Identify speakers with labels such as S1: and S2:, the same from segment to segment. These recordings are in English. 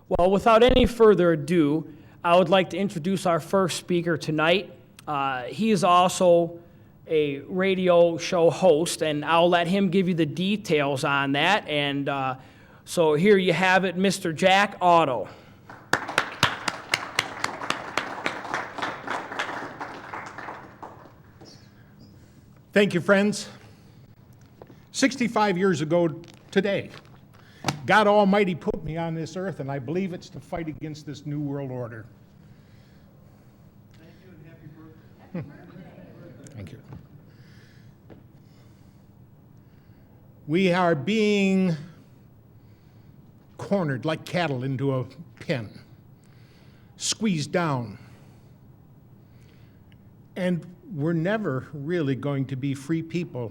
S1: Well, without any further ado, I would like to introduce our first speaker tonight. He is also a radio show host, and I'll let him give you the details on that. And so here you have it, Mr. Jack Otto.
S2: Thank you, friends. 65 years ago today, God Almighty put me on this earth, and I believe it's to fight against this New World Order.
S3: Thank you and happy birthday.
S2: Thank you. We are being cornered like cattle into a pen, squeezed down, and we're never really going to be free people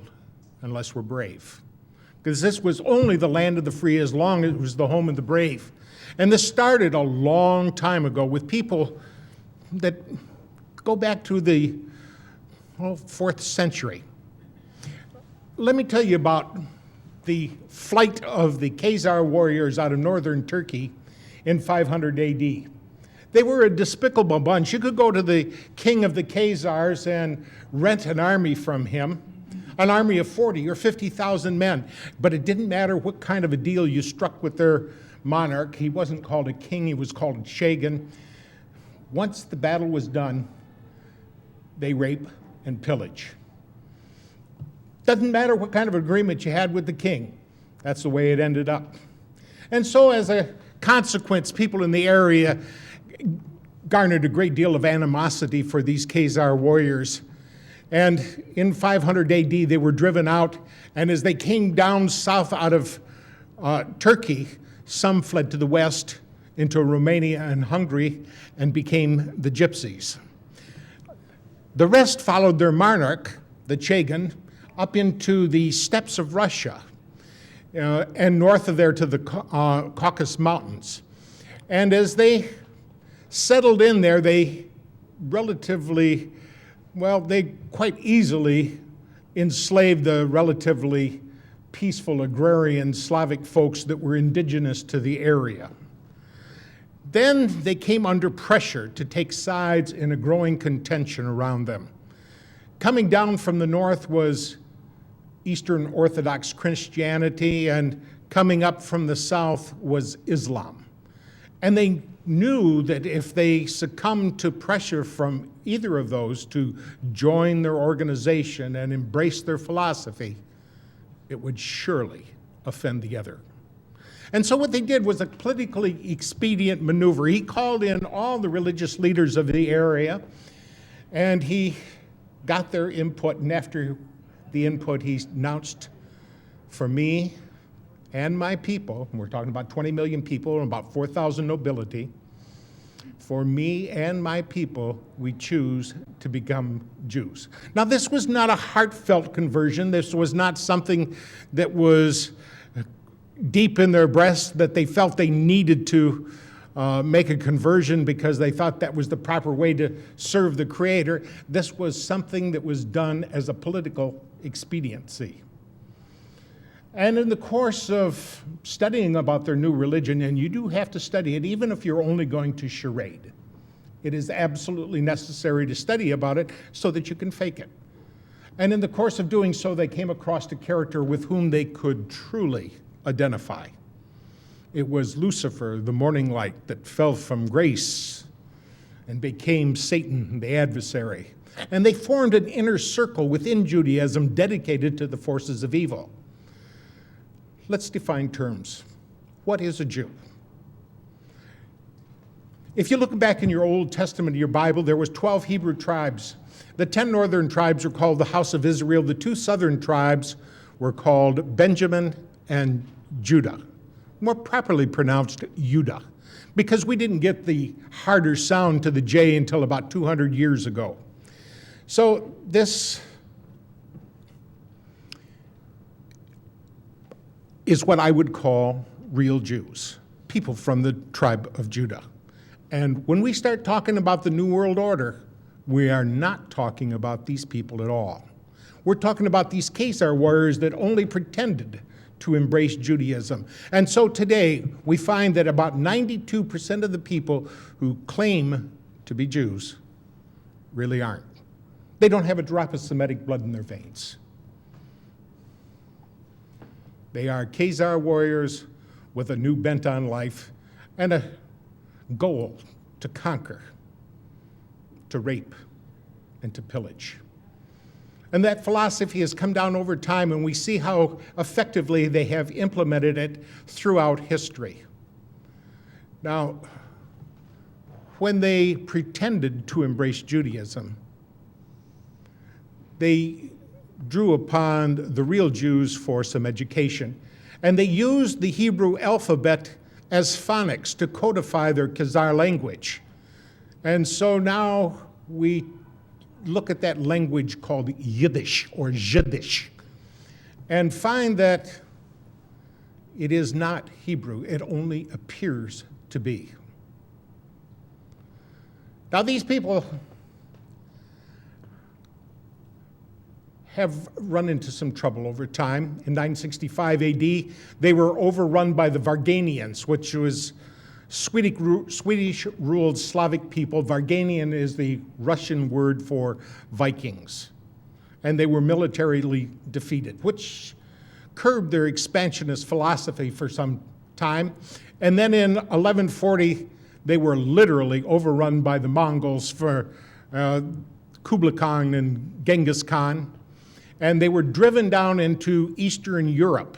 S2: unless we're brave. Because this was only the land of the free as long as it was the home of the brave. And this started a long time ago with people that go back to the 4th century. Let me tell you about the flight of the Khazar warriors out of northern Turkey in 500 AD. They were a despicable bunch. You could go to the king of the Khazars and rent an army from him, an army of 40 or 50,000 men. But it didn't matter what kind of a deal you struck with their monarch. He wasn't called a king, he was called a shagan. Once the battle was done, they rape and pillage. Doesn't matter what kind of agreement you had with the king. That's the way it ended up. And so as a consequence, people in the area garnered a great deal of animosity for these Khazar warriors. And in 500 AD, they were driven out, and as they came down south out of Turkey, some fled to the west into Romania and Hungary and became the Gypsies. The rest followed their monarch, the Chagan, up into the steppes of Russia and north of there to the Caucasus Mountains. And as they settled in there, they quite easily enslaved the relatively peaceful agrarian Slavic folks that were indigenous to the area. Then they came under pressure to take sides in a growing contention around them. Coming down from the north was Eastern Orthodox Christianity, and coming up from the south was Islam. And they knew that if they succumbed to pressure from either of those to join their organization and embrace their philosophy, it would surely offend the other. And so what they did was a politically expedient maneuver. He called in all the religious leaders of the area, and he got their input, and after the input, he announced, for me and my people, and we're talking about 20 million people and about 4,000 nobility, for me and my people, we choose to become Jews. Now, this was not a heartfelt conversion. This was not something that was deep in their breasts that they felt they needed to make a conversion because they thought that was the proper way to serve the Creator. This was something that was done as a political expediency. And in the course of studying about their new religion, and you do have to study it, even if you're only going to charade, it is absolutely necessary to study about it so that you can fake it. And in the course of doing so, they came across a character with whom they could truly identify. It was Lucifer, the morning light that fell from grace and became Satan, the adversary. And they formed an inner circle within Judaism dedicated to the forces of evil. Let's define terms. What is a Jew? If you look back in your Old Testament, your Bible, there was 12 Hebrew tribes. The 10 northern tribes were called the house of Israel. The 2 southern tribes were called Benjamin and Judah. More properly pronounced Judah, because we didn't get the harder sound to the J until about 200 years ago. So this is what I would call real Jews, people from the tribe of Judah. And when we start talking about the New World Order, we are not talking about these people at all. We're talking about these Khazar warriors that only pretended to embrace Judaism. And so today, we find that about 92% of the people who claim to be Jews really aren't. They don't have a drop of Semitic blood in their veins. They are Khazar warriors with a new bent on life and a goal to conquer, to rape, and to pillage. And that philosophy has come down over time, and we see how effectively they have implemented it throughout history. Now, when they pretended to embrace Judaism, they drew upon the real Jews for some education. And they used the Hebrew alphabet as phonics to codify their Khazar language. And so now we look at that language called Yiddish or Jiddish and find that it is not Hebrew. It only appears to be. Now, these people have run into some trouble over time. In 965 AD, they were overrun by the Varganians, which was Swedish-ruled Slavic people. Varganian is the Russian word for Vikings. And they were militarily defeated, which curbed their expansionist philosophy for some time. And then in 1140, they were literally overrun by the Mongols for Kublai Khan and Genghis Khan. And they were driven down into Eastern Europe.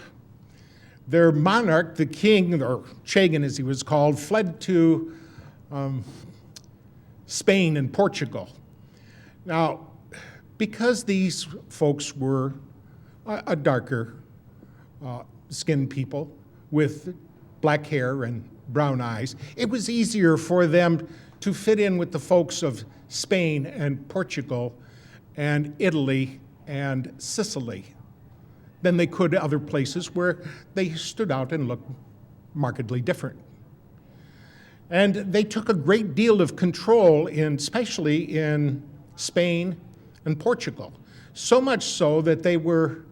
S2: Their monarch, the king, or Chagan as he was called, fled to Spain and Portugal. Now, because these folks were a darker skinned people with black hair and brown eyes, it was easier for them to fit in with the folks of Spain and Portugal and Italy and Sicily than they could other places where they stood out and looked markedly different. And they took a great deal of control, especially in Spain and Portugal, so much so that they were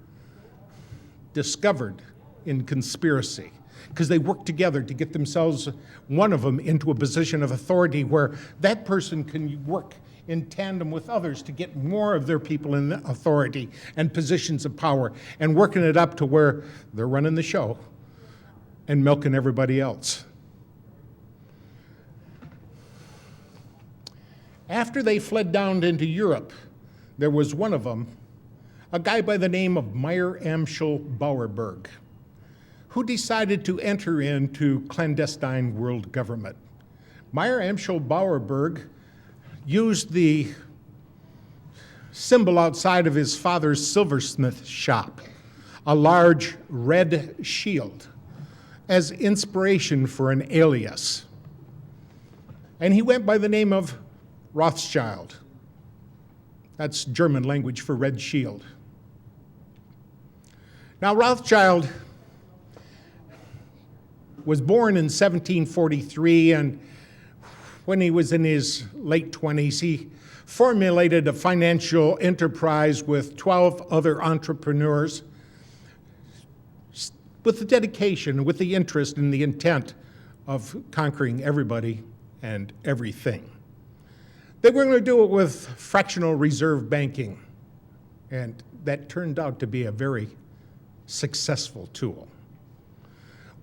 S2: discovered in conspiracy because they worked together to get themselves, one of them, into a position of authority where that person can work in tandem with others to get more of their people in authority and positions of power, and working it up to where they're running the show and milking everybody else. After they fled down into Europe, there was one of them, a guy by the name of Meyer Amschel Bauerberg, who decided to enter into clandestine world government. Meyer Amschel Bauerberg used the symbol outside of his father's silversmith shop, a large red shield, as inspiration for an alias. And he went by the name of Rothschild. That's German language for red shield. Now, Rothschild was born in 1743, and when he was in his late 20s, he formulated a financial enterprise with 12 other entrepreneurs with the dedication, with the interest and the intent of conquering everybody and everything. They were going to do it with fractional reserve banking, and that turned out to be a very successful tool.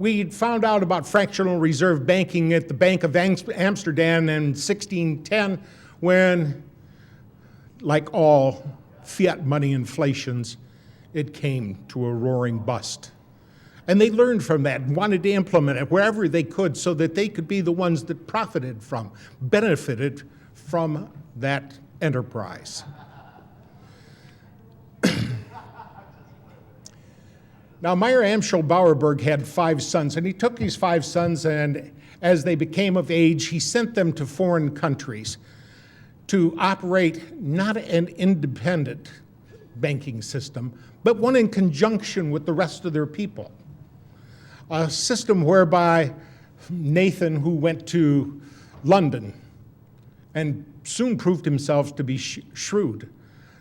S2: We found out about fractional reserve banking at the Bank of Amsterdam in 1610 when, like all fiat money inflations, it came to a roaring bust. And they learned from that and wanted to implement it wherever they could so that they could be the ones that benefited from that enterprise. Now, Meyer Amschel Bauerberg had 5 sons, and he took these 5 sons, and as they became of age, he sent them to foreign countries to operate not an independent banking system, but one in conjunction with the rest of their people. A system whereby Nathan, who went to London and soon proved himself to be shrewd,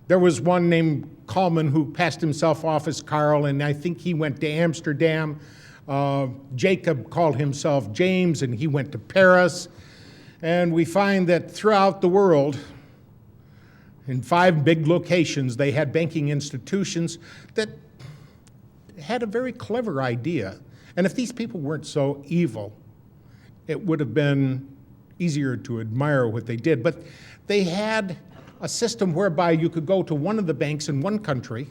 S2: There was one named Kalman who passed himself off as Carl, and I think he went to Amsterdam. Jacob called himself James, and he went to Paris. And we find that throughout the world, in 5 big locations, they had banking institutions that had a very clever idea. And if these people weren't so evil, it would have been easier to admire what they did. But they had a system whereby you could go to one of the banks in one country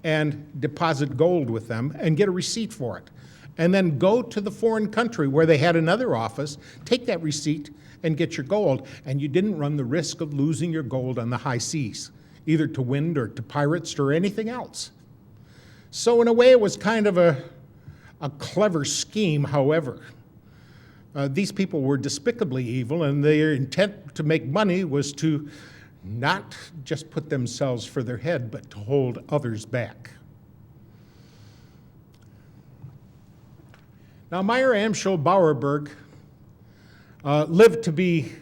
S2: and deposit gold with them and get a receipt for it. And then go to the foreign country where they had another office, take that receipt, and get your gold. And you didn't run the risk of losing your gold on the high seas, either to wind or to pirates or anything else. So in a way, it was kind of a clever scheme, however. These people were despicably evil, and their intent to make money was to not just put themselves for their head, but to hold others back. Now, Meyer Amschel Bauerberg lived to be,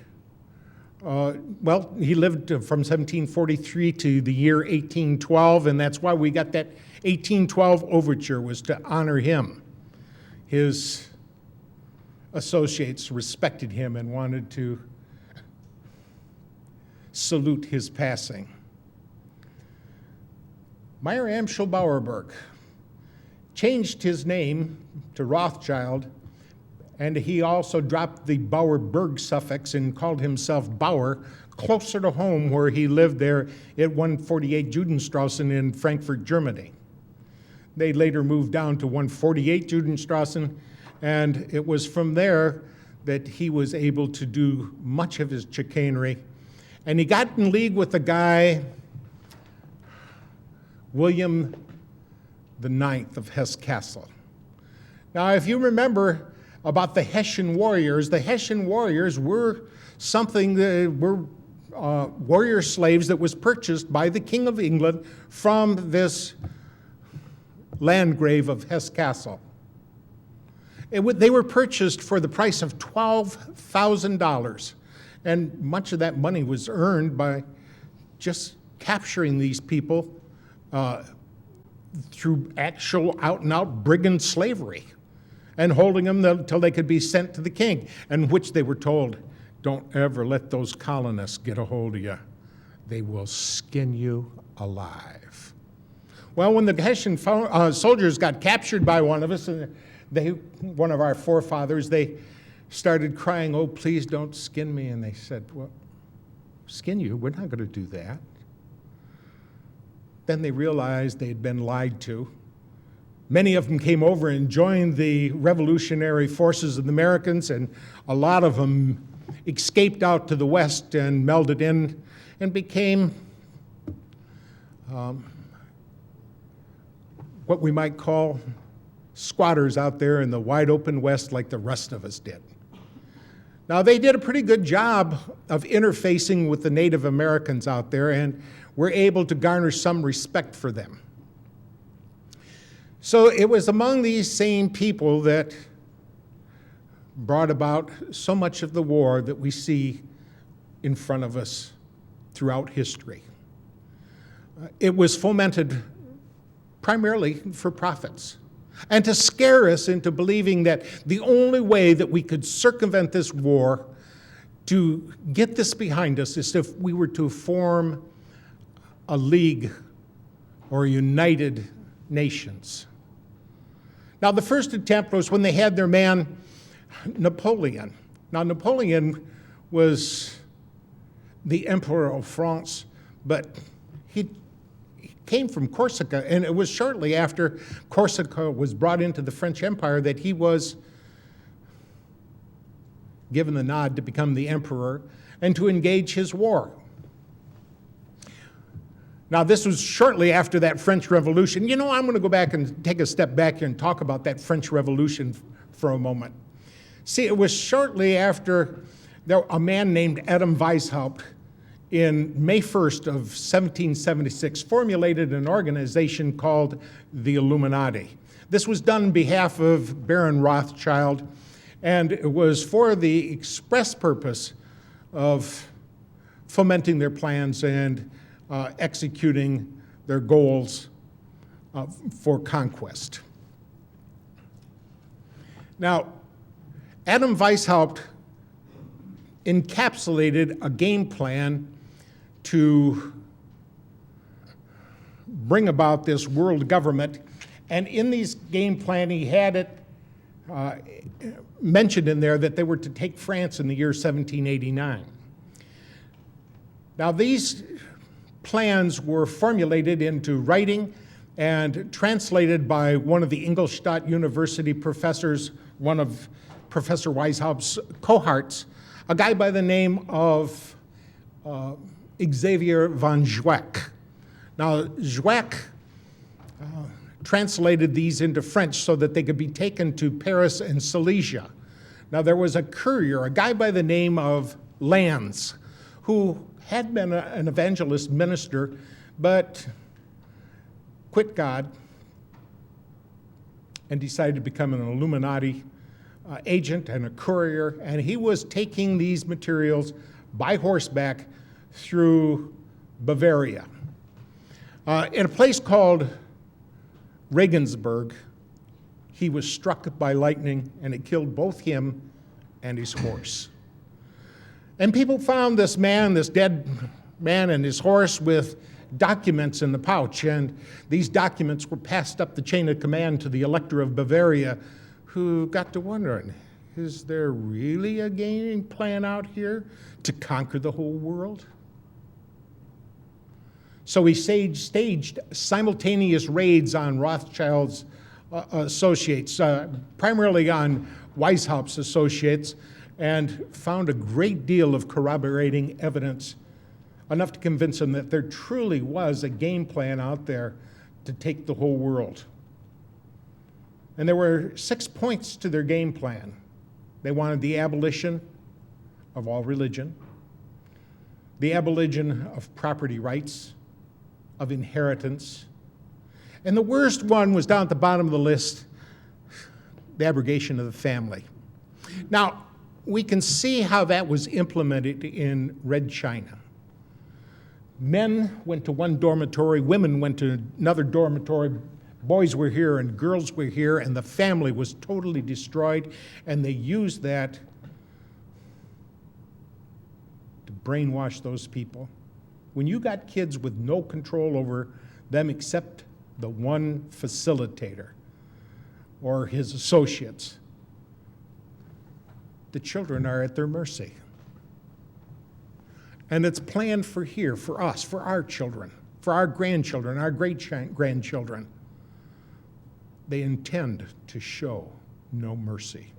S2: he lived from 1743 to the year 1812, and that's why we got that 1812 overture, was to honor him. His associates respected him and wanted to salute his passing. Meyer Amschel Bauerberg changed his name to Rothschild, and he also dropped the Bauerberg suffix and called himself Bauer, closer to home, where he lived there at 148 Judenstrassen in Frankfurt, Germany. They later moved down to 148 Judenstrassen, and it was from there that he was able to do much of his chicanery. And he got in league with a guy, William IX of Hesse-Kassel. Now, if you remember about the Hessian warriors were something that were warrior slaves that was purchased by the King of England from this landgrave of Hesse-Kassel. They were purchased for the price of $12,000, and much of that money was earned by just capturing these people through actual out-and-out brigand slavery and holding them until they could be sent to the king, and which they were told, don't ever let those colonists get a hold of you. They will skin you alive. Well, when the Hessian soldiers got captured by one of us, and one of our forefathers, they started crying, oh, please don't skin me. And they said, well, skin you? We're not going to do that. Then they realized they had been lied to. Many of them came over and joined the revolutionary forces of the Americans, and a lot of them escaped out to the west and melded in and became what we might call squatters out there in the wide open west like the rest of us did. Now, they did a pretty good job of interfacing with the Native Americans out there and were able to garner some respect for them. So it was among these same people that brought about so much of the war that we see in front of us throughout history. It was fomented primarily for profits, and to scare us into believing that the only way that we could circumvent this war, to get this behind us, is if we were to form a league or United Nations. Now, the first attempt was when they had their man Napoleon. Now, Napoleon was the Emperor of France, but he came from Corsica, and it was shortly after Corsica was brought into the French Empire that he was given the nod to become the emperor and to engage his war. Now, this was shortly after that French Revolution. You know, I'm going to go back and take a step back here and talk about that French Revolution for a moment. See, it was shortly after a man named Adam Weishaupt in May 1st of 1776 formulated an organization called the Illuminati. This was done on behalf of Baron Rothschild, and it was for the express purpose of fomenting their plans and executing their goals for conquest. Now, Adam Weishaupt encapsulated a game plan to bring about this world government, and in this game plan he had it mentioned in there that they were to take France in the year 1789. Now these plans were formulated into writing and translated by one of the Ingolstadt University professors, one of Professor Weishaupt's cohorts, a guy by the name of Xavier von Zweck. Now, Zweck translated these into French so that they could be taken to Paris and Silesia. Now, there was a courier, a guy by the name of Lanz, who had been an evangelist minister, but quit God and decided to become an Illuminati agent and a courier, and he was taking these materials by horseback through Bavaria. In a place called Regensburg, he was struck by lightning, and it killed both him and his horse. And people found this man, this dead man, and his horse with documents in the pouch, and these documents were passed up the chain of command to the Elector of Bavaria, who got to wondering, is there really a game plan out here to conquer the whole world? So he staged simultaneous raids on Rothschild's associates, primarily on Weishaupt's associates, and found a great deal of corroborating evidence, enough to convince him that there truly was a game plan out there to take the whole world. And there were 6 points to their game plan. They wanted the abolition of all religion, the abolition of property rights, of inheritance, and the worst one was down at the bottom of the list, the abrogation of the family. Now, we can see how that was implemented in Red China. Men went to one dormitory, women went to another dormitory, boys were here and girls were here, and the family was totally destroyed, and they used that to brainwash those people. When you got kids with no control over them except the one facilitator or his associates, the children are at their mercy. And it's planned for here, for us, for our children, for our grandchildren, our great-grandchildren. They intend to show no mercy.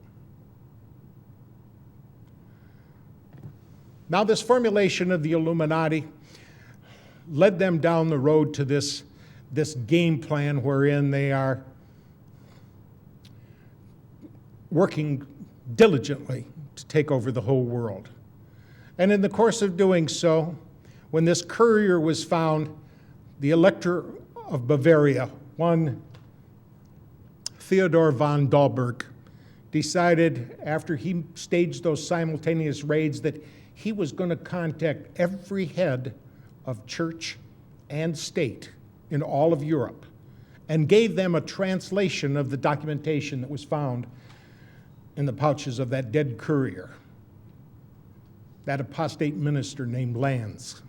S2: Now, this formulation of the Illuminati led them down the road to this game plan wherein they are working diligently to take over the whole world. And in the course of doing so, when this courier was found, the Elector of Bavaria, one Theodor von Dalberg, decided after he staged those simultaneous raids that he was going to contact every head of church and state in all of Europe and gave them a translation of the documentation that was found in the pouches of that dead courier, that apostate minister named Lanz.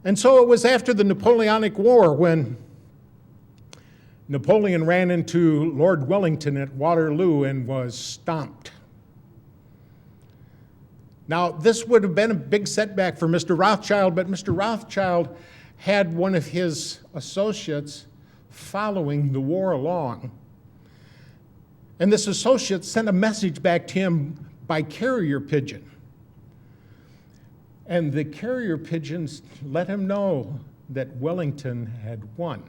S2: And so it was after the Napoleonic War when Napoleon ran into Lord Wellington at Waterloo and was stomped. Now, this would have been a big setback for Mr. Rothschild, but Mr. Rothschild had one of his associates following the war along. And this associate sent a message back to him by carrier pigeon. And the carrier pigeons let him know that Wellington had won.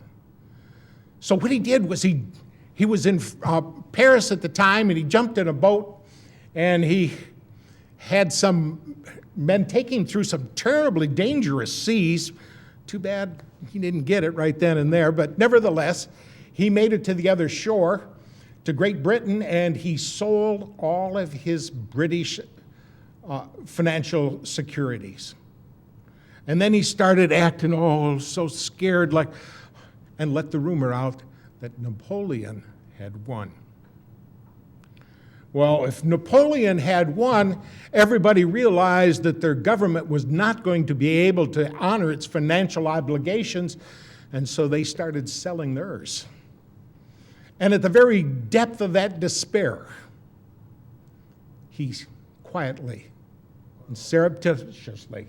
S2: So what he did was he was in Paris at the time, and he jumped in a boat, and he had some men take him through some terribly dangerous seas. Too bad he didn't get it right then and there, but nevertheless, he made it to the other shore, to Great Britain, and he sold all of his British financial securities. And then he started acting all so scared, and let the rumor out that Napoleon had won. Well, if Napoleon had won, everybody realized that their government was not going to be able to honor its financial obligations, and so they started selling theirs. And at the very depth of that despair, he quietly and surreptitiously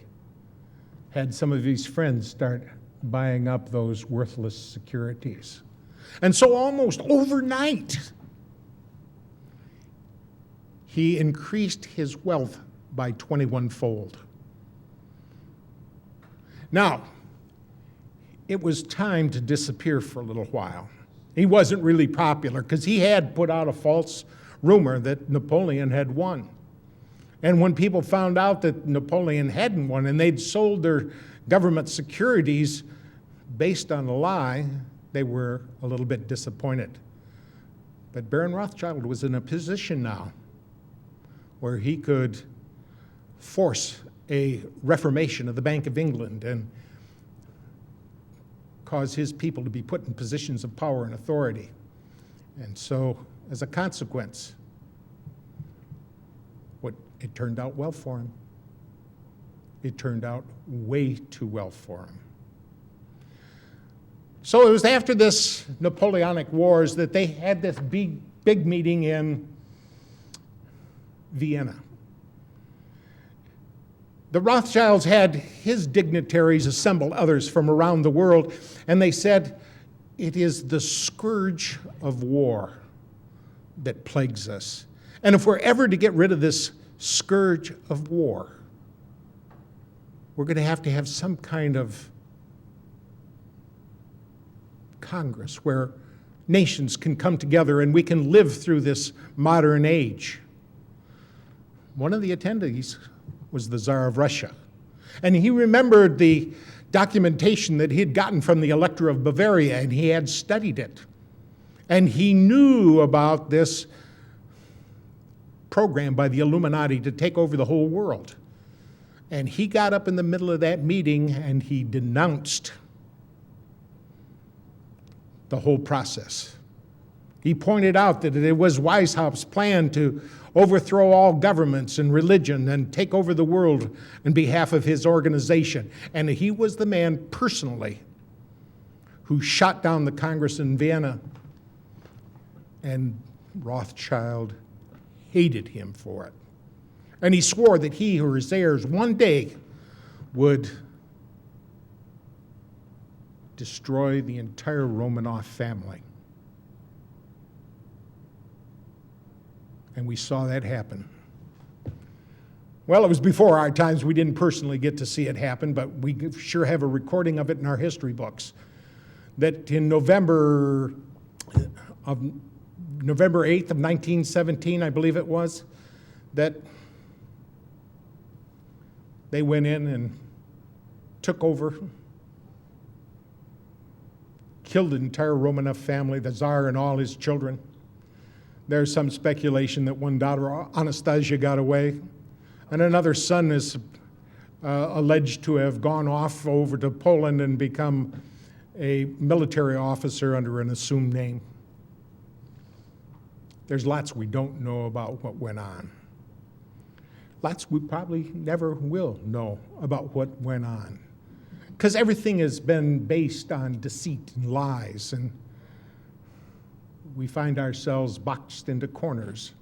S2: had some of his friends start buying up those worthless securities. And so almost overnight, he increased his wealth by 21-fold. Now, it was time to disappear for a little while. He wasn't really popular because he had put out a false rumor that Napoleon had won. And when people found out that Napoleon hadn't won and they'd sold their government securities based on a lie, they were a little bit disappointed. But Baron Rothschild was in a position now where he could force a reformation of the Bank of England and cause his people to be put in positions of power and authority. And so, as a consequence, it turned out well for him. It turned out way too well for him. So it was after this Napoleonic Wars that they had this big meeting in Vienna. The Rothschilds had his dignitaries assemble others from around the world, and they said, "It is the scourge of war that plagues us. And if we're ever to get rid of this scourge of war, we're going to have some kind of Congress where nations can come together and we can live through this modern age." One of the attendees was the Tsar of Russia. And he remembered the documentation that he had gotten from the Elector of Bavaria, and he had studied it. And he knew about this program by the Illuminati to take over the whole world. And he got up in the middle of that meeting and he denounced the whole process. He pointed out that it was Weishaupt's plan to overthrow all governments and religion and take over the world on behalf of his organization. And he was the man personally who shot down the Congress in Vienna, and Rothschild hated him for it. And he swore that he or his heirs one day would destroy the entire Romanov family. And we saw that happen. Well, it was before our times. We didn't personally get to see it happen, but we sure have a recording of it in our history books. That in November 8th of 1917, I believe it was, that they went in and took over, killed the entire Romanov family, the Tsar and all his children. There's some speculation that one daughter, Anastasia, got away, and another son is alleged to have gone off over to Poland and become a military officer under an assumed name. There's lots we don't know about what went on. Lots we probably never will know about what went on, because everything has been based on deceit and lies, and we find ourselves boxed into corners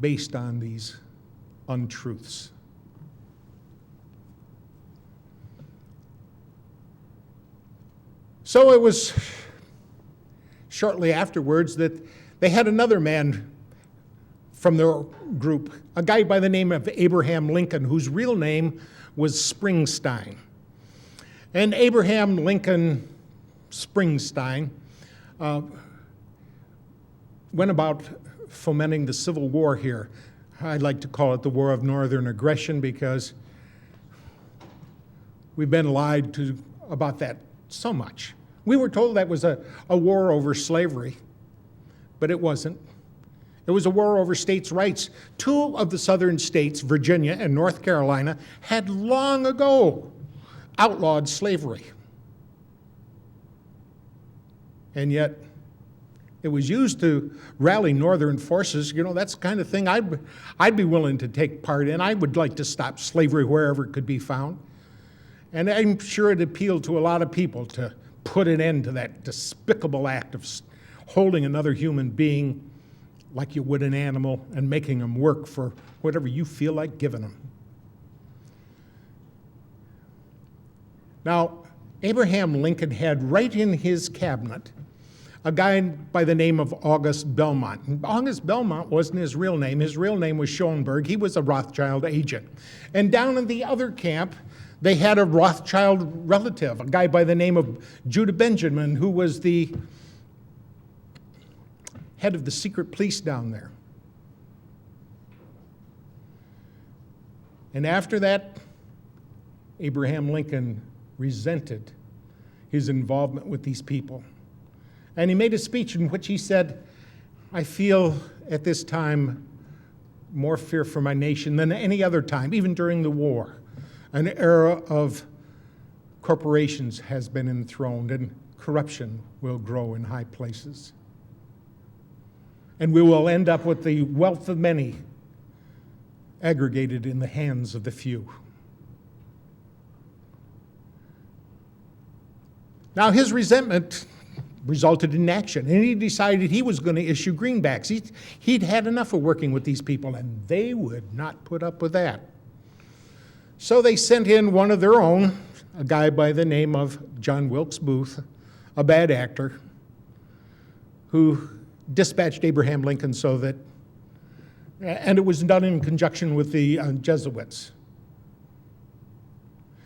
S2: based on these untruths. So it was shortly afterwards that they had another man from their group, a guy by the name of Abraham Lincoln, whose real name was Springsteen. And Abraham Lincoln Springsteen went about fomenting the Civil War here. I'd like to call it the War of Northern Aggression because we've been lied to about that so much. We were told that was a war over slavery, but it wasn't. It was a war over states' rights. Two of the southern states, Virginia and North Carolina, had long ago outlawed slavery. And yet, it was used to rally northern forces. You know, that's the kind of thing I'd be willing to take part in. I would like to stop slavery wherever it could be found. And I'm sure it appealed to a lot of people to put an end to that despicable act of holding another human being like you would an animal and making them work for whatever you feel like giving them. Now, Abraham Lincoln had right in his cabinet a guy by the name of August Belmont. And August Belmont wasn't his real name. His real name was Schoenberg. He was a Rothschild agent. And down in the other camp, they had a Rothschild relative, a guy by the name of Judah Benjamin, who was the head of the secret police down there. And after that, Abraham Lincoln resented his involvement with these people. And he made a speech in which he said, I feel at this time more fear for my nation than any other time, even during the war. An era of corporations has been enthroned and corruption will grow in high places. And we will end up with the wealth of many aggregated in the hands of the few. Now, his resentment resulted in action, and he decided he was going to issue greenbacks. He'd had enough of working with these people, and they would not put up with that. So they sent in one of their own, a guy by the name of John Wilkes Booth, a bad actor, who dispatched Abraham Lincoln so that, and it was done in conjunction with the Jesuits.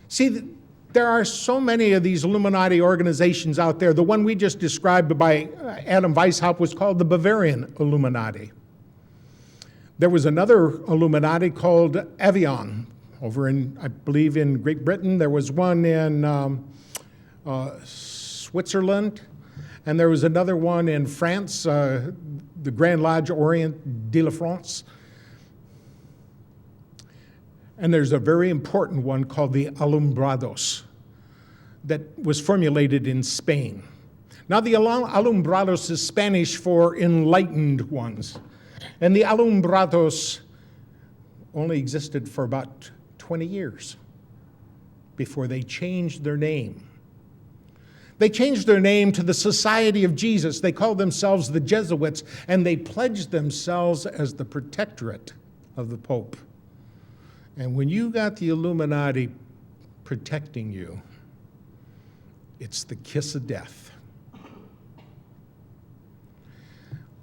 S2: See, there are so many of these Illuminati organizations out there. The one we just described by Adam Weishaupt was called the Bavarian Illuminati. There was another Illuminati called Avion over in, I believe, in Great Britain. There was one in Switzerland, and there was another one in France, the Grand Lodge Orient de la France. And there's a very important one called the Alumbrados that was formulated in Spain. Now, the Alumbrados is Spanish for enlightened ones. And the Alumbrados only existed for about 20 years before they changed their name. They changed their name to the Society of Jesus. They called themselves the Jesuits, and they pledged themselves as the protectorate of the Pope. And when you got the Illuminati protecting you, it's the kiss of death.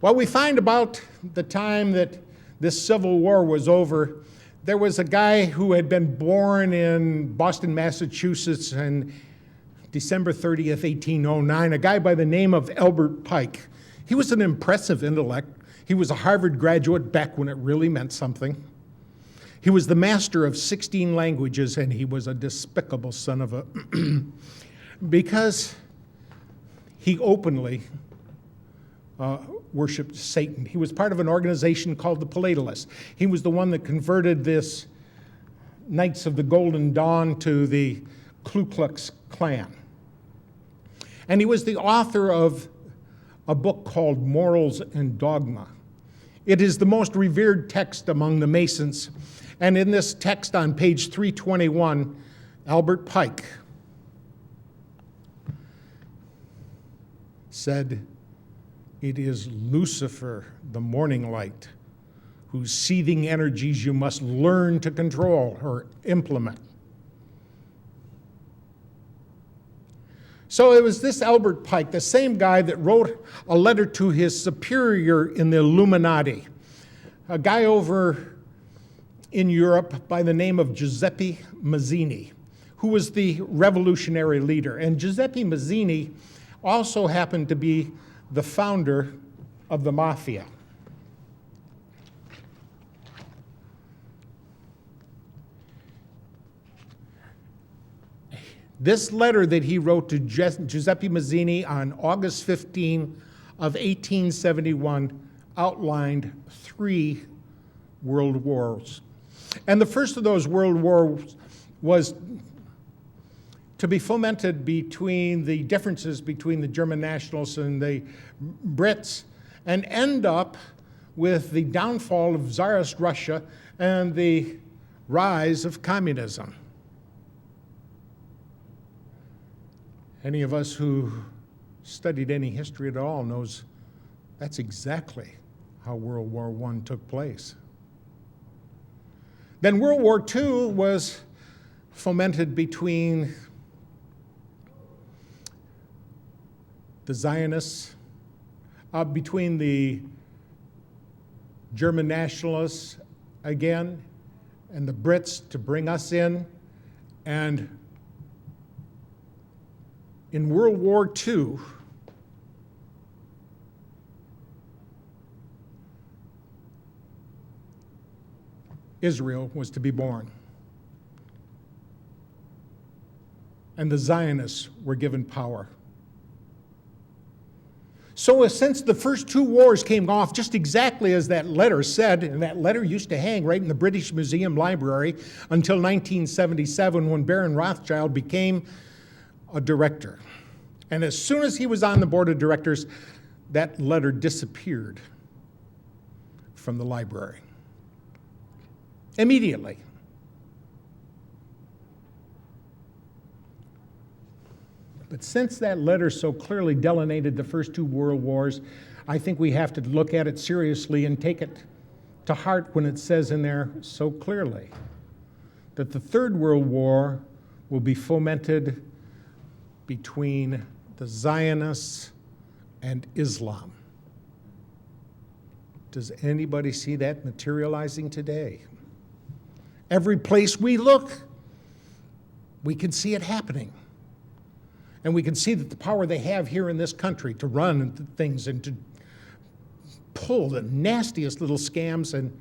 S2: Well, we find about the time that this Civil War was over, there was a guy who had been born in Boston, Massachusetts on December 30th, 1809, a guy by the name of Albert Pike. He was an impressive intellect. He was a Harvard graduate back when it really meant something. He was the master of 16 languages, and he was a despicable son of a... because he openly worshipped Satan. He was part of an organization called the Palatalists. He was the one that converted this Knights of the Golden Dawn to the Ku Klux Klan. And he was the author of a book called Morals and Dogma. It is the most revered text among the Masons. And in this text on page 321, Albert Pike said, "It is Lucifer, the morning light, whose seething energies you must learn to control or implement." So it was this Albert Pike, the same guy that wrote a letter to his superior in the Illuminati, a guy over in Europe by the name of Giuseppe Mazzini, who was the revolutionary leader. And Giuseppe Mazzini also happened to be the founder of the mafia. This letter that he wrote to Giuseppe Mazzini on August 15 of 1871 outlined 3 world wars. And the first of those world wars was to be fomented between the differences between the German nationalists and the Brits, and end up with the downfall of Tsarist Russia and the rise of communism. Any of us who studied any history at all knows that's exactly how World War I took place. Then World War II was fomented between the Zionists, between the German nationalists again, and the Brits to bring us in. And in World War II, Israel was to be born. And the Zionists were given power. So since the first two wars came off just exactly as that letter said, and that letter used to hang right in the British Museum library until 1977 when Baron Rothschild became a director. And as soon as he was on the board of directors, that letter disappeared from the library. Immediately. But since that letter so clearly delineated the first two world wars, I think we have to look at it seriously and take it to heart when it says in there so clearly that the Third World War will be fomented between the Zionists and Islam. Does anybody see that materializing today? Every place we look, we can see it happening. And we can see that the power they have here in this country to run things and to pull the nastiest little scams, and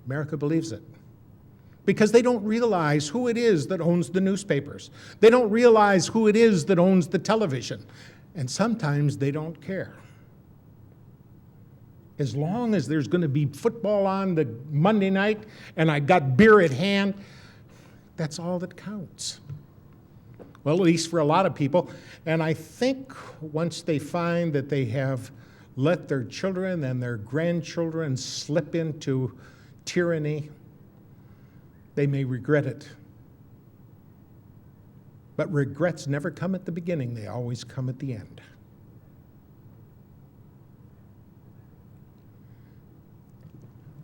S2: America believes it. Because they don't realize who it is that owns the newspapers. They don't realize who it is that owns the television. And sometimes they don't care. As long as there's going to be football on the Monday night and I got beer at hand, that's all that counts. Well, at least for a lot of people. And I think once they find that they have let their children and their grandchildren slip into tyranny, they may regret it. But regrets never come at the beginning, they always come at the end.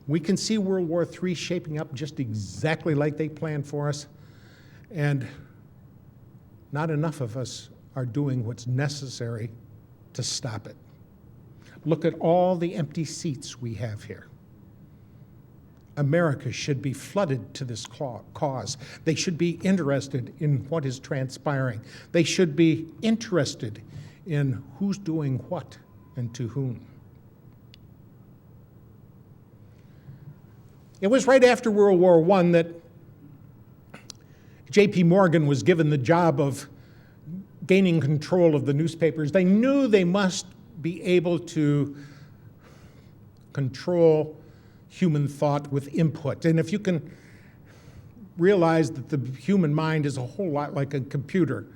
S2: We can see World War III shaping up just exactly like they planned for us, and not enough of us are doing what's necessary to stop it. Look at all the empty seats we have here. America should be flooded to this cause. They should be interested in what is transpiring. They should be interested in who's doing what and to whom. It was right after World War I that J.P. Morgan was given the job of gaining control of the newspapers. They knew they must be able to control human thought with input. And if you can realize that the human mind is a whole lot like a computer,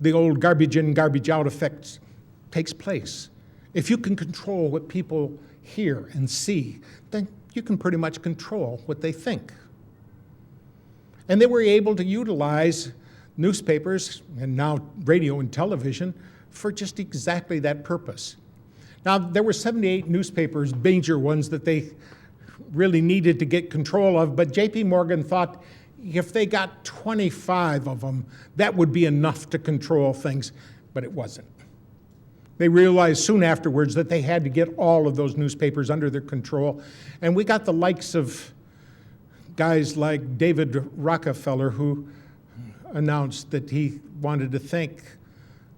S2: the old garbage in, garbage out effect takes place. If you can control what people hear and see, then you can pretty much control what they think. And they were able to utilize newspapers and now radio and television for just exactly that purpose. Now, there were 78 newspapers, major ones, that they really needed to get control of, but J.P. Morgan thought if they got 25 of them, that would be enough to control things, but it wasn't. They realized soon afterwards that they had to get all of those newspapers under their control, and we got the likes of guys like David Rockefeller, who announced that he wanted to thank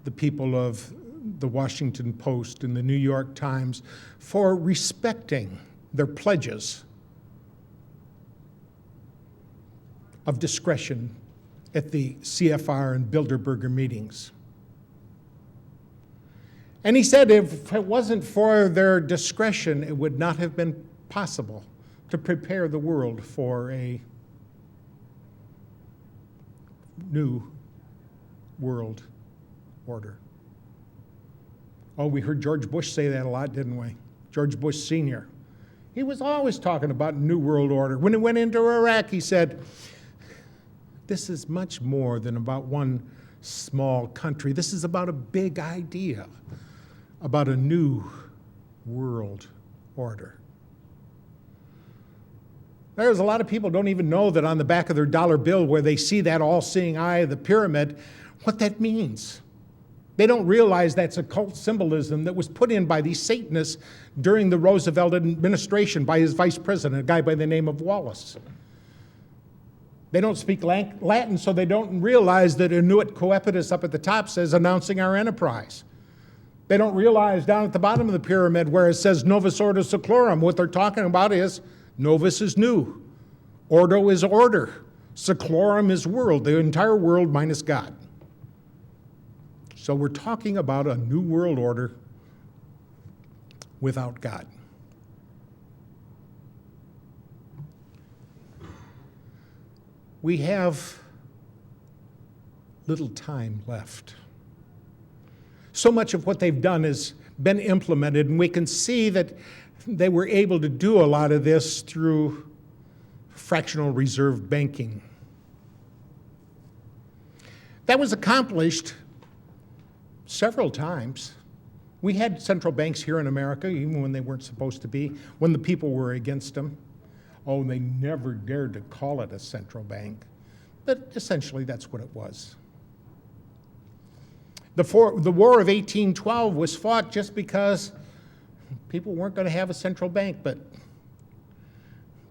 S2: the people of the Washington Post and the New York Times for respecting their pledges of discretion at the CFR and Bilderberger meetings. And he said if it wasn't for their discretion, it would not have been possible to prepare the world for a new world order. Oh, we heard George Bush say that a lot, didn't we? George Bush Sr. He was always talking about New World Order. When he went into Iraq, he said, this is much more than about one small country. This is about a big idea, about a new world order. There's a lot of people don't even know that on the back of their dollar bill where they see that all-seeing eye of the pyramid, what that means. They don't realize that's occult symbolism that was put in by these Satanists during the Roosevelt administration by his vice president, a guy by the name of Wallace. They don't speak Latin, so they don't realize that Inuit Coepitus up at the top says announcing our enterprise. They don't realize down at the bottom of the pyramid where it says Novus Ordo Seclorum, what they're talking about is Novus is new, Ordo is order, Seclorum is world, the entire world minus God. So we're talking about a new world order without God. We have little time left. So much of what they've done has been implemented, and we can see that they were able to do a lot of this through fractional reserve banking. That was accomplished several times. We had central banks here in America, even when they weren't supposed to be, when the people were against them. Oh, they never dared to call it a central bank. But essentially, that's what it was. The War of 1812 was fought just because people weren't going to have a central bank. But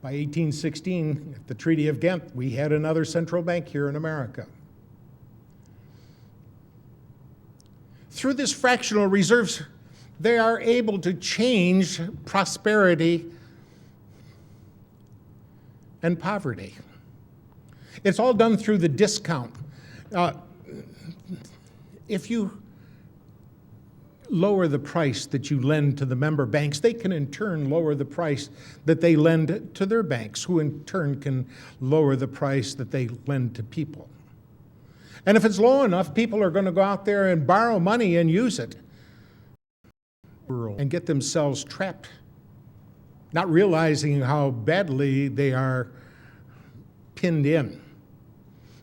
S2: by 1816, at the Treaty of Ghent, we had another central bank here in America. Through this fractional reserves, they are able to change prosperity and poverty. It's all done through the discount. If you lower the price that you lend to the member banks, they can in turn lower the price that they lend to their banks, who in turn can lower the price that they lend to people. And if it's low enough, people are going to go out there and borrow money and use it and get themselves trapped, not realizing how badly they are pinned in.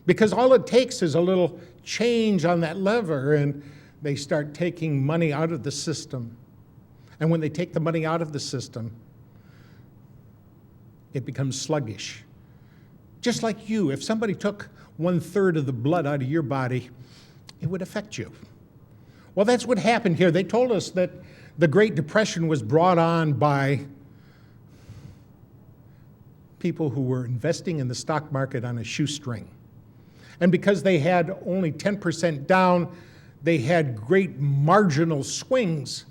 S2: Because all it takes is a little change on that lever and they start taking money out of the system. And when they take the money out of the system, it becomes sluggish. Just like you, if somebody took 1/3 of the blood out of your body, it would affect you. Well, that's what happened here. They told us that the Great Depression was brought on by people who were investing in the stock market on a shoestring. And because they had only 10% down, they had great marginal swings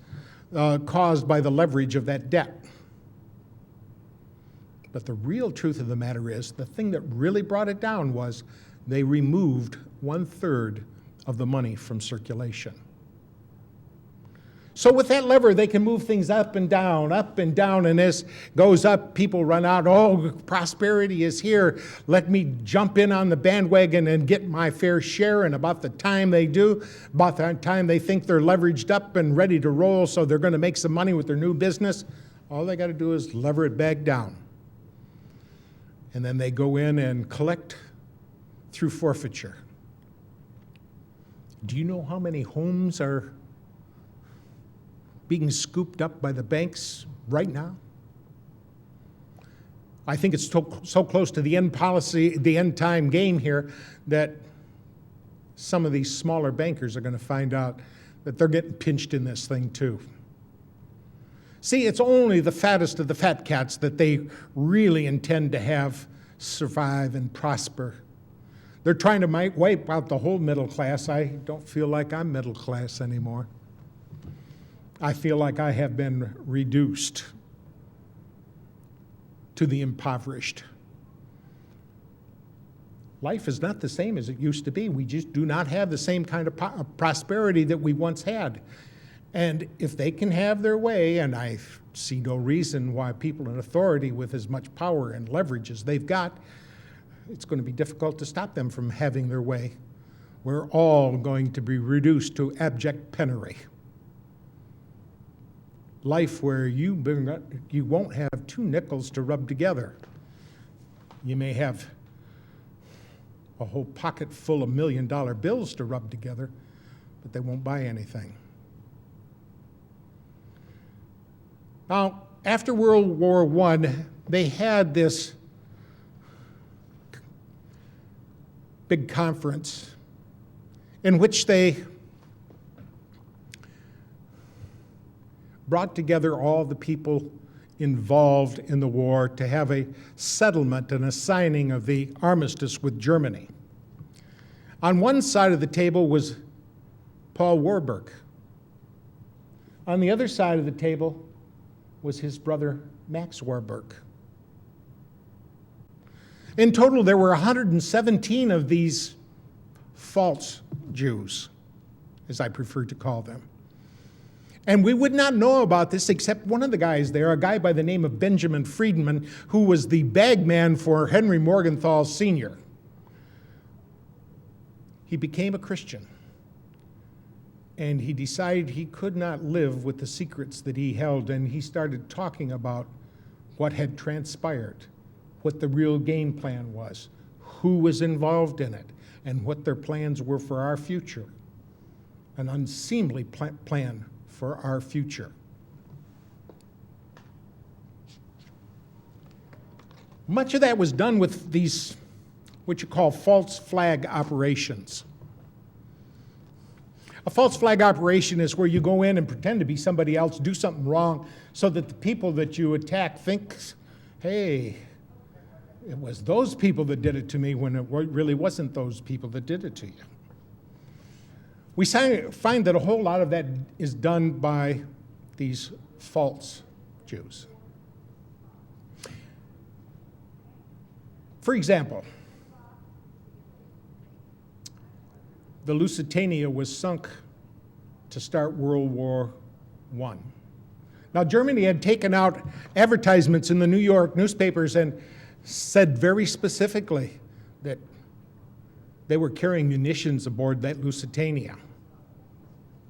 S2: caused by the leverage of that debt. But the real truth of the matter is, the thing that really brought it down was they removed 1/3 of the money from circulation. So with that lever, they can move things up and down, and as goes up, people run out, oh, prosperity is here. Let me jump in on the bandwagon and get my fair share. And about the time they do, about the time they think they're leveraged up and ready to roll, so they're going to make some money with their new business, all they got to do is lever it back down. And then they go in and collect through forfeiture. Do you know how many homes are being scooped up by the banks right now? I think it's so close to the end time game here, that some of these smaller bankers are going to find out that they're getting pinched in this thing too. See, it's only the fattest of the fat cats that they really intend to have survive and prosper. They're trying to wipe out the whole middle class. I don't feel like I'm middle class anymore. I feel like I have been reduced to the impoverished. Life is not the same as it used to be. We just do not have the same kind of prosperity that we once had. And if they can have their way, and I see no reason why people in authority with as much power and leverage as they've got, it's going to be difficult to stop them from having their way we're all going to be reduced to abject penury. Life where you won't have two nickels to rub together. You may have a whole pocket full of $1-million bills to rub together, but they won't buy anything. Now, after World War I, they had this big conference in which they brought together all the people involved in the war to have a settlement and a signing of the armistice with Germany. On one side of the table was Paul Warburg. On the other side of the table was his brother Max Warburg. In total, there were 117 of these false Jews, as I prefer to call them. And we would not know about this except one of the guys there, a guy by the name of Benjamin Friedman, who was the bagman for Henry Morgenthau Sr. He became a Christian, and he decided he could not live with the secrets that he held, and he started talking about what had transpired, what the real game plan was, who was involved in it, and what their plans were for our future. An unseemly plan for our future. Much of that was done with these, what you call false flag operations. A false flag operation is where you go in and pretend to be somebody else, do something wrong, so that the people that you attack think, hey, it was those people that did it to me when it really wasn't those people that did it to you. We find that a whole lot of that is done by these false Jews. For example, the Lusitania was sunk to start World War I. Now, Germany had taken out advertisements in the New York newspapers and said very specifically that they were carrying munitions aboard that Lusitania.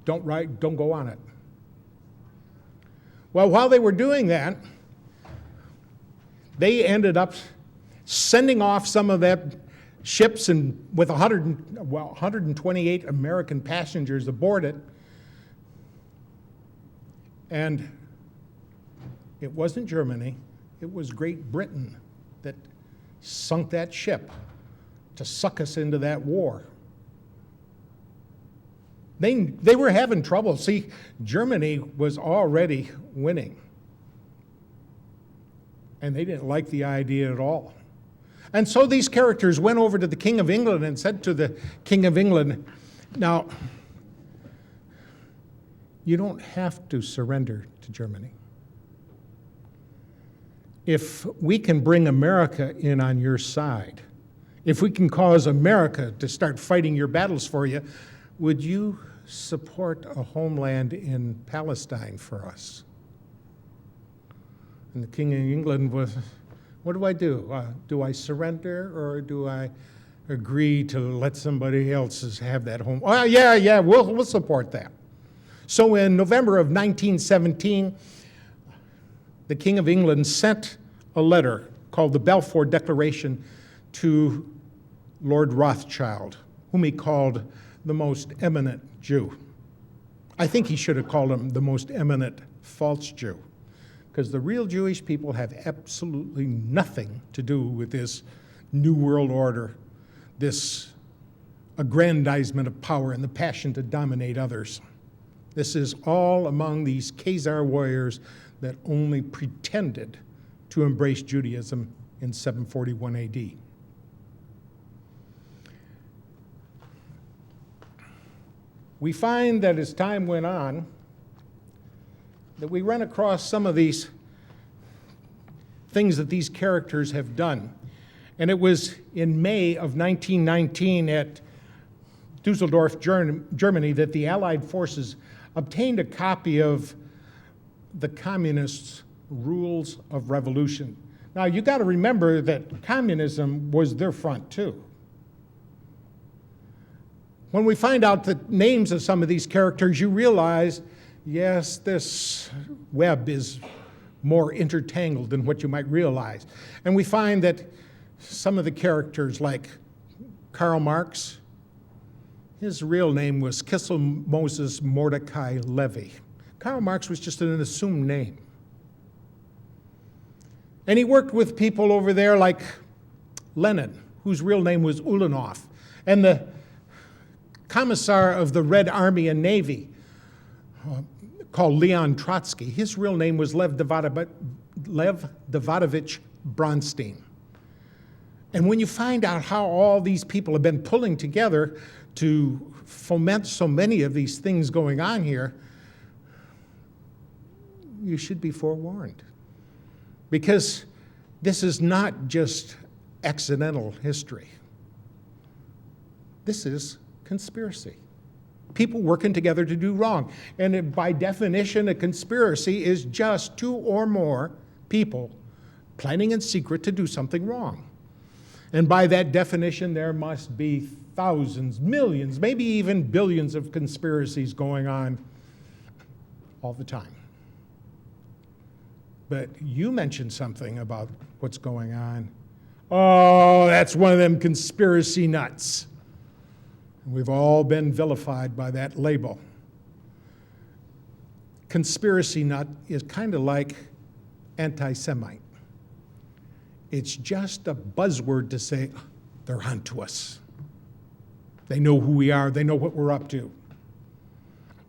S2: Don't go on it. Well, while they were doing that, they ended up sending off some of that ships and with 128 American passengers aboard it. And it wasn't Germany, it was Great Britain that sunk that ship to suck us into that war. They were having trouble. See, Germany was already winning. And they didn't like the idea at all. And so these characters went over to the King of England and said to the King of England, now, you don't have to surrender to Germany. If we can bring America in on your side, if we can cause America to start fighting your battles for you, would you support a homeland in Palestine for us? And the King of England was, what do I do? Do I surrender, or do I agree to let somebody else have that home? Oh, yeah, we'll support that. So in November of 1917, the King of England sent a letter called the Balfour Declaration to Lord Rothschild, whom he called the most eminent Jew. I think he should have called him the most eminent false Jew, because the real Jewish people have absolutely nothing to do with this New World Order, this aggrandizement of power and the passion to dominate others. This is all among these Khazar warriors that only pretended to embrace Judaism in 741 AD. We find that as time went on, that we run across some of these things that these characters have done. And it was in May of 1919 at Dusseldorf, Germany, that the Allied forces obtained a copy of the Communists' Rules of Revolution. Now, you got to remember that communism was their front, too. When we find out the names of some of these characters, you realize, yes, this web is more intertangled than what you might realize. And we find that some of the characters, like Karl Marx, his real name was Kissel Moses Mordecai Levy. Karl Marx was just an assumed name. And he worked with people over there like Lenin, whose real name was Ulanov, and the commissar of the Red Army and Navy, called Leon Trotsky. His real name was Lev Davidovich Bronstein. And when you find out how all these people have been pulling together to foment so many of these things going on here, you should be forewarned. Because this is not just accidental history. This is conspiracy. People working together to do wrong. And by definition, a conspiracy is just two or more people planning in secret to do something wrong. And by that definition, there must be thousands, millions, maybe even billions of conspiracies going on all the time. But you mentioned something about what's going on. Oh, that's one of them conspiracy nuts. We've all been vilified by that label. Conspiracy nut is kind of like anti-Semite. It's just a buzzword to say, they're onto us. They know who we are. They know what we're up to.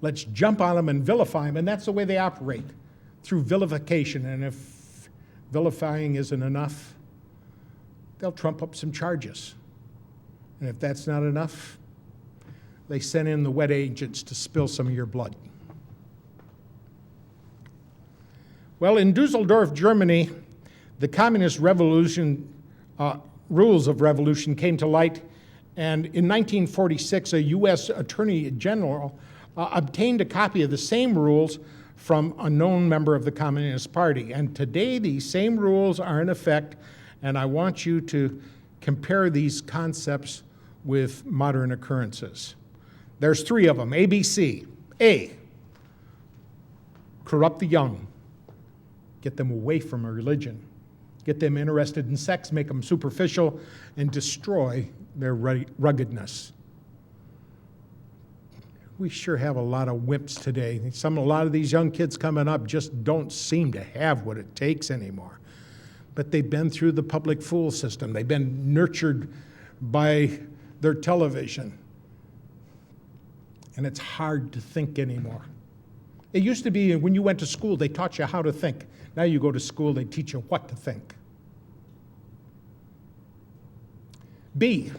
S2: Let's jump on them and vilify them, and that's the way they operate, through vilification. And if vilifying isn't enough, they'll trump up some charges. And if that's not enough, they send in the wet agents to spill some of your blood. Well, in Dusseldorf, Germany, the communist revolution, rules of revolution came to light, and in 1946, a U.S. Attorney General obtained a copy of the same rules from a known member of the Communist Party. And today, these same rules are in effect, and I want you to compare these concepts with modern occurrences. There's three of them, ABC. A, corrupt the young. Get them away from a religion. Get them interested in sex, make them superficial, and destroy their ruggedness. We sure have a lot of wimps today. A lot of these young kids coming up just don't seem to have what it takes anymore. But they've been through the public fool system. They've been nurtured by their television. And it's hard to think anymore. It used to be when you went to school, they taught you how to think. Now you go to school, they teach you what to think. B,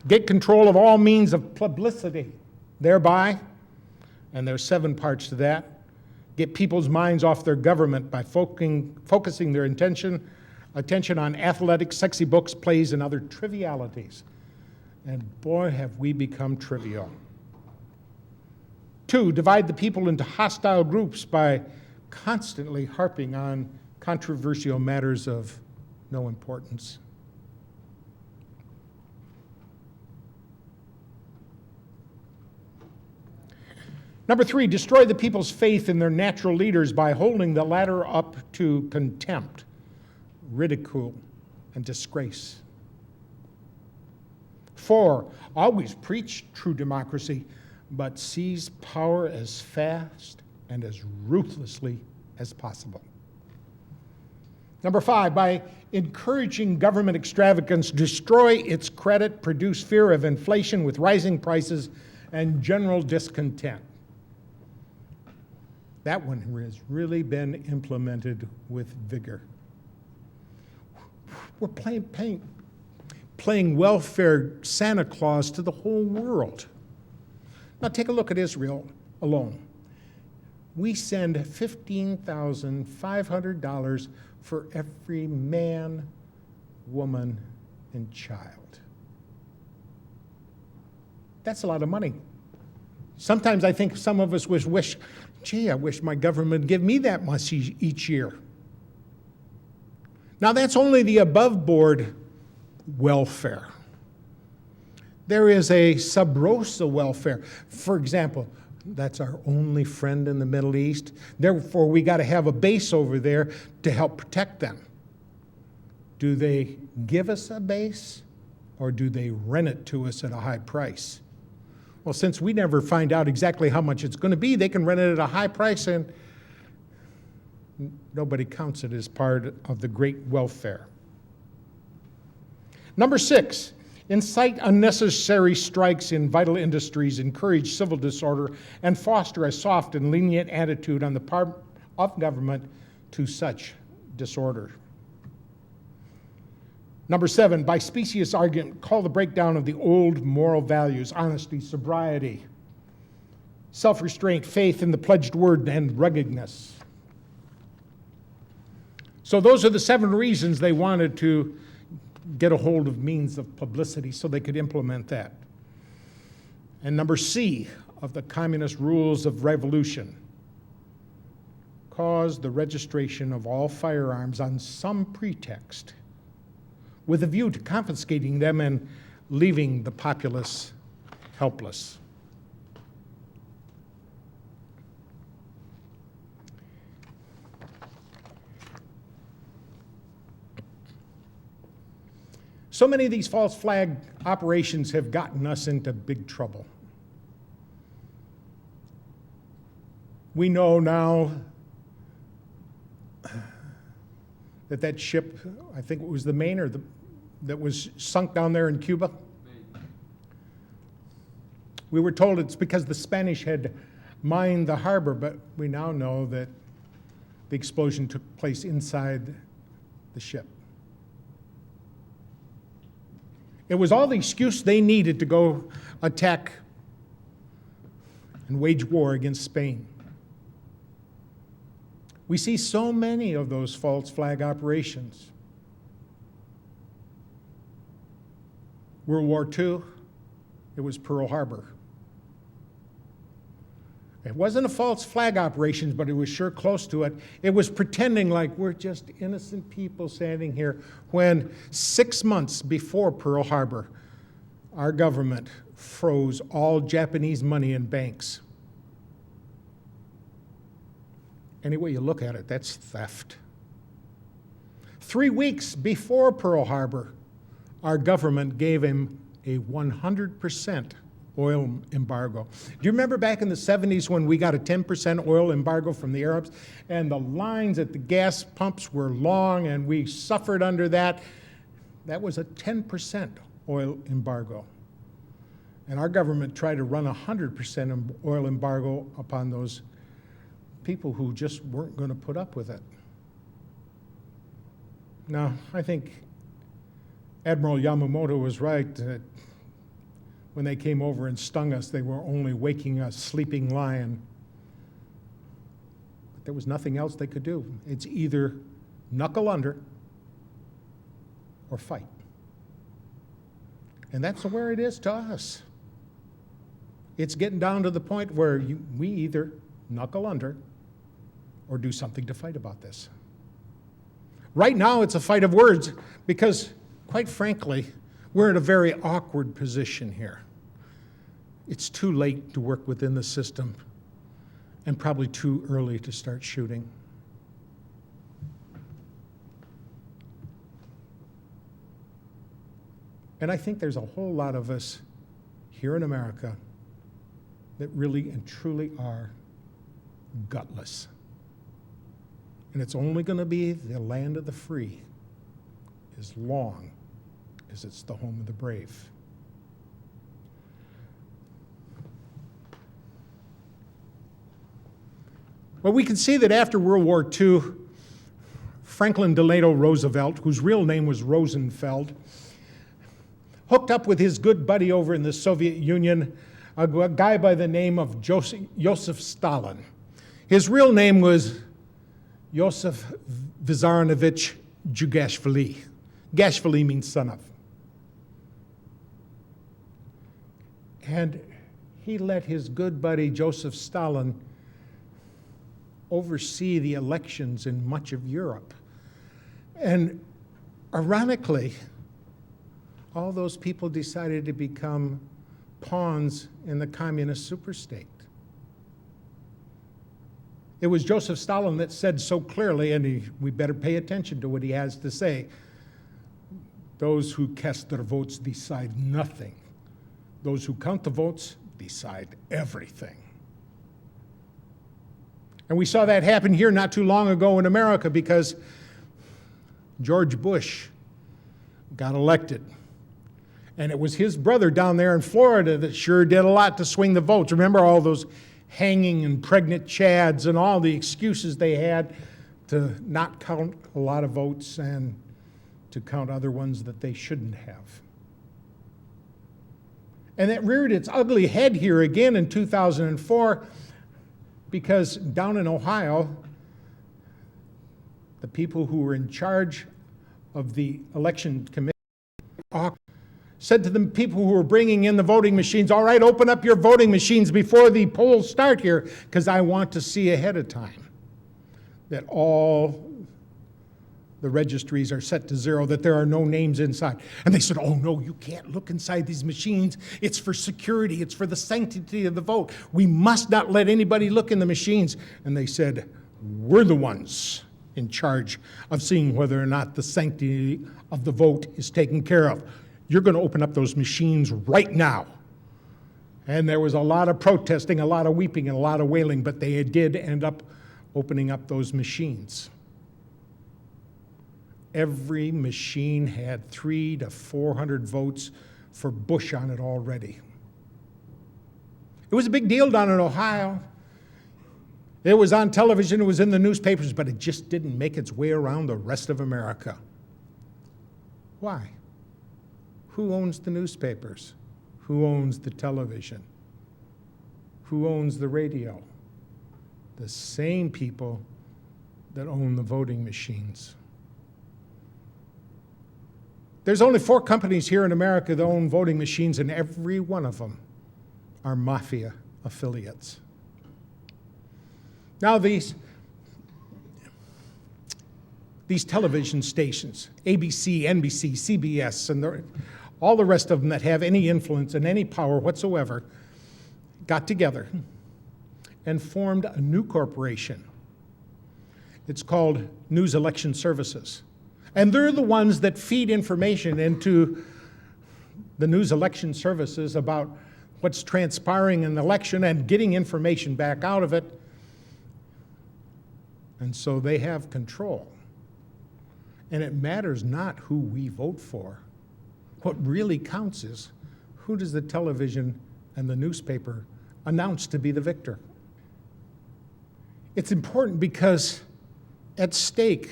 S2: get control of all means of publicity. Thereby, and there's 7 parts to that, get people's minds off their government by focusing their attention on athletics, sexy books, plays, and other trivialities. And boy, have we become trivial. 2, divide the people into hostile groups by constantly harping on controversial matters of no importance. Number 3, destroy the people's faith in their natural leaders by holding the latter up to contempt, ridicule, and disgrace. 4, always preach true democracy, but seize power as fast and as ruthlessly as possible. Number 5, by encouraging government extravagance, destroy its credit, produce fear of inflation with rising prices and general discontent. That one has really been implemented with vigor. We're playing welfare Santa Claus to the whole world. Now take a look at Israel alone. We send $15,500 for every man, woman, and child. That's a lot of money. Sometimes I think some of us wish, gee, I wish my government would give me that much each year. Now that's only the above board welfare. There is a sub rosa welfare. For example, that's our only friend in the Middle East. Therefore, we got to have a base over there to help protect them. Do they give us a base, or do they rent it to us at a high price? Well, since we never find out exactly how much it's going to be, they can rent it at a high price, and nobody counts it as part of the great welfare. Number 6, incite unnecessary strikes in vital industries, encourage civil disorder, and foster a soft and lenient attitude on the part of government to such disorder. Number 7, by specious argument, call the breakdown of the old moral values, honesty, sobriety, self-restraint, faith in the pledged word, and ruggedness. So those are the 7 reasons they wanted to get a hold of means of publicity so they could implement that. And number C of the communist rules of revolution, cause the registration of all firearms on some pretext with a view to confiscating them and leaving the populace helpless. So many of these false flag operations have gotten us into big trouble. We know now that ship, I think it was the Maine that was sunk down there in Cuba. We were told it's because the Spanish had mined the harbor, but we now know that the explosion took place inside the ship. It was all the excuse they needed to go attack and wage war against Spain. We see so many of those false flag operations. World War II, it was Pearl Harbor. It wasn't a false flag operation, but it was sure close to it. It was pretending like we're just innocent people standing here when 6 months before Pearl Harbor, our government froze all Japanese money in banks. Any way you look at it, that's theft. 3 weeks before Pearl Harbor, our government gave him a 100% oil embargo. Do you remember back in the 70s when we got a 10% oil embargo from the Arabs, and the lines at the gas pumps were long and we suffered under that? That was a 10% oil embargo. And our government tried to run a 100% oil embargo upon those people who just weren't going to put up with it. Now, I think Admiral Yamamoto was right that when they came over and stung us, they were only waking a sleeping lion. But there was nothing else they could do. It's either knuckle under or fight. And that's where it is to us. It's getting down to the point where we either knuckle under or do something to fight about this. Right now, it's a fight of words because, quite frankly, we're in a very awkward position here. It's too late to work within the system and probably too early to start shooting. And I think there's a whole lot of us here in America that really and truly are gutless. And it's only going to be the land of the free as long as it's the home of the brave. Well, we can see that after World War II, Franklin Delano Roosevelt, whose real name was Rosenfeld, hooked up with his good buddy over in the Soviet Union, a guy by the name of Joseph Stalin. His real name was Joseph Vissarionovich Jugashvili. Gashvili means son of. And he let his good buddy Joseph Stalin oversee the elections in much of Europe. And ironically, all those people decided to become pawns in the communist superstate. It was Joseph Stalin that said so clearly, and we better pay attention to what he has to say, those who cast their votes decide nothing. Those who count the votes decide everything. And we saw that happen here not too long ago in America because George Bush got elected. And it was his brother down there in Florida that sure did a lot to swing the votes. Remember all those hanging and pregnant chads and all the excuses they had to not count a lot of votes and to count other ones that they shouldn't have. And that reared its ugly head here again in 2004 because down in Ohio, the people who were in charge of the election committee said to the people who were bringing in the voting machines, all right, open up your voting machines before the polls start here, because I want to see ahead of time that all the registries are set to zero, that there are no names inside. And they said, oh no, you can't look inside these machines. It's for security. It's for the sanctity of the vote. We must not let anybody look in the machines. And they said, we're the ones in charge of seeing whether or not the sanctity of the vote is taken care of. You're going to open up those machines right now. And there was a lot of protesting, a lot of weeping, and a lot of wailing, but they did end up opening up those machines. Every machine had 300 to 400 votes for Bush on it already. It was a big deal down in Ohio. It was on television, it was in the newspapers, but it just didn't make its way around the rest of America. Why? Who owns the newspapers? Who owns the television? Who owns the radio? The same people that own the voting machines. There's only 4 companies here in America that own voting machines, and every one of them are mafia affiliates. Now these television stations, ABC, NBC, CBS, and all the rest of them that have any influence and any power whatsoever, got together and formed a new corporation. It's called News Election Services. And they're the ones that feed information into the news election services about what's transpiring in the election and getting information back out of it. And so they have control. And it matters not who we vote for. What really counts is who does the television and the newspaper announce to be the victor. It's important because at stake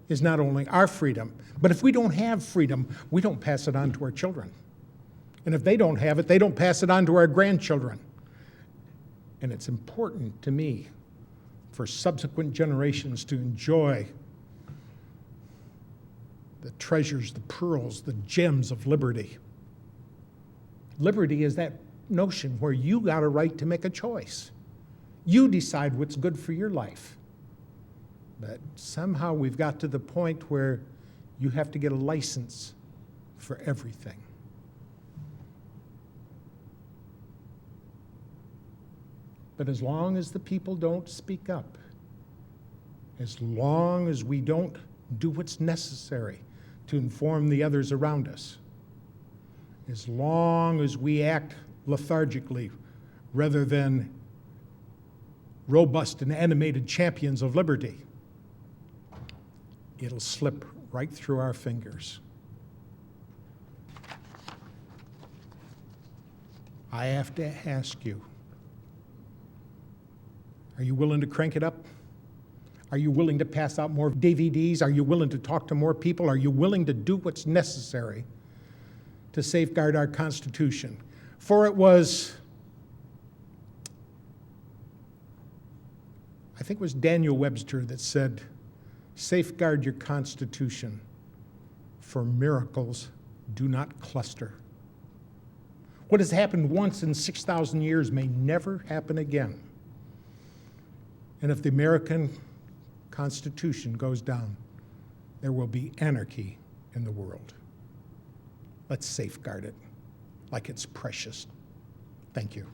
S2: is not only our freedom, but if we don't have freedom, we don't pass it on to our children. And if they don't have it, they don't pass it on to our grandchildren. And it's important to me for subsequent generations to enjoy the treasures, the pearls, the gems of liberty. Liberty is that notion where you got a right to make a choice. You decide what's good for your life. But somehow we've got to the point where you have to get a license for everything. But as long as the people don't speak up, as long as we don't do what's necessary to inform the others around us, as long as we act lethargically rather than robust and animated champions of liberty, it'll slip right through our fingers. I have to ask you, are you willing to crank it up? Are you willing to pass out more DVDs? Are you willing to talk to more people? Are you willing to do what's necessary to safeguard our Constitution? For it was, I think it was Daniel Webster that said, safeguard your Constitution, for miracles do not cluster. What has happened once in 6,000 years may never happen again. And if the American Constitution goes down, there will be anarchy in the world. Let's safeguard it like it's precious. Thank you.